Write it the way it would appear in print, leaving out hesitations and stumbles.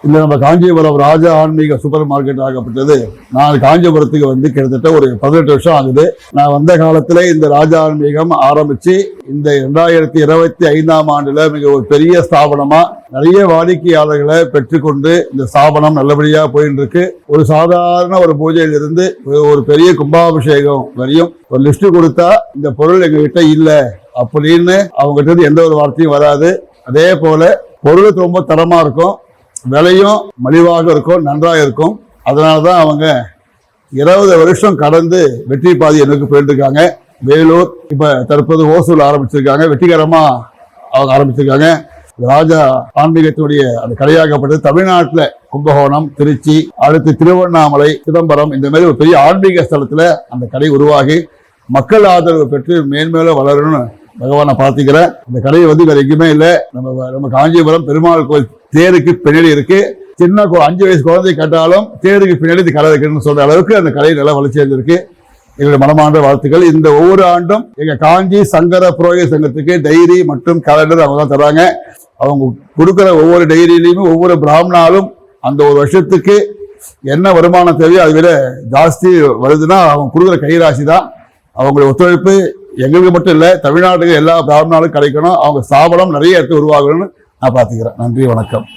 இந்த நம்ம காஞ்சிபுரம் ராஜா ஆன்மீக சூப்பர் மார்க்கெட் ஆகப்பட்டது. நான் காஞ்சிபுரத்துக்கு வந்து கிட்டத்தட்ட ஒரு 18 வருஷம் ஆகுது. நான் வந்த காலத்துல இந்த ராஜா ஆன்மீகம் ஆரம்பிச்சு இந்த 2025ஆம் ஆண்டுல மிக ஒரு பெரிய ஸ்தாபனமா நிறைய வாடிக்கையாளர்களை பெற்றுக்கொண்டு இந்த ஸ்தாபனம் நல்லபடியா போயிட்டு இருக்கு. ஒரு சாதாரண ஒரு பூஜையிலிருந்து ஒரு பெரிய கும்பாபிஷேகம் வரையும் ஒரு லிஸ்ட் கொடுத்தா இந்த பொருள் எங்க கிட்ட இல்ல அப்படின்னு அவங்க கிட்ட எந்த ஒரு வார்த்தையும் வராது. அதே போல பொருளுக்கு ரொம்ப தரமா இருக்கும், விலையும் மலிவாக இருக்கும், நன்றாக இருக்கும். அதனாலதான் அவங்க 20 வருஷம் கடந்து வெற்றி பாதி எனக்கு போயிட்டு இருக்காங்க. வேலூர் இப்ப தற்போது ஓசூல் ஆரம்பிச்சிருக்காங்க, வெற்றிகரமா அவங்க ஆரம்பிச்சிருக்காங்க. ராஜா ஆன்மீகத்தினுடைய அந்த கடையாகப்பட்டது தமிழ்நாட்டுல கும்பகோணம், திருச்சி, அடுத்து திருவண்ணாமலை, சிதம்பரம் இந்த மாதிரி ஒரு பெரிய ஆன்மீக ஸ்தலத்துல அந்த கடை உருவாகி மக்கள் ஆதரவு பெற்று மேன்மேலும் வளரணும்னு பகவானை பார்த்துக்கிறேன். இந்த கடையை வந்து வேற எங்கேயுமே இல்லை. நம்ம காஞ்சிபுரம் பெருமாள் கோயில் தேருக்கு பின்னாடி இருக்கு. சின்ன 5 வயசு குழந்தை கேட்டாலும் தேருக்கு பின்னாடி இந்த கடை இருக்குன்னு சொல்ற அளவுக்கு அந்த கடை நல்லா வளர்ச்சி அடைஞ்சிருக்கு. எங்களுடைய மனமார்ந்த வாழ்த்துக்கள். இந்த ஒவ்வொரு ஆண்டும் எங்க காஞ்சி சங்கர புரோகித சங்கத்துக்கு டைரி மற்றும் கேலண்டர் அவங்க தான் தராங்க. அவங்க கொடுக்குற ஒவ்வொரு டைரியிலையுமே ஒவ்வொரு பிராமணாலும் அந்த ஒரு வருஷத்துக்கு என்ன வருமானம் தேவையோ அதை விட ஜாஸ்தி வருதுன்னா அவங்க கொடுக்குற கைராசி தான். அவங்களுடைய ஒத்துழைப்பு எங்களுக்கு மட்டும் இல்லை, தமிழ்நாட்டுக்கு எல்லா பிராமணாலும் கிடைக்கணும். அவங்க ஸ்தாபனம் நிறைய இடத்துல உருவாகணும்னு நான் பார்த்துக்கிறேன். நன்றி, வணக்கம்.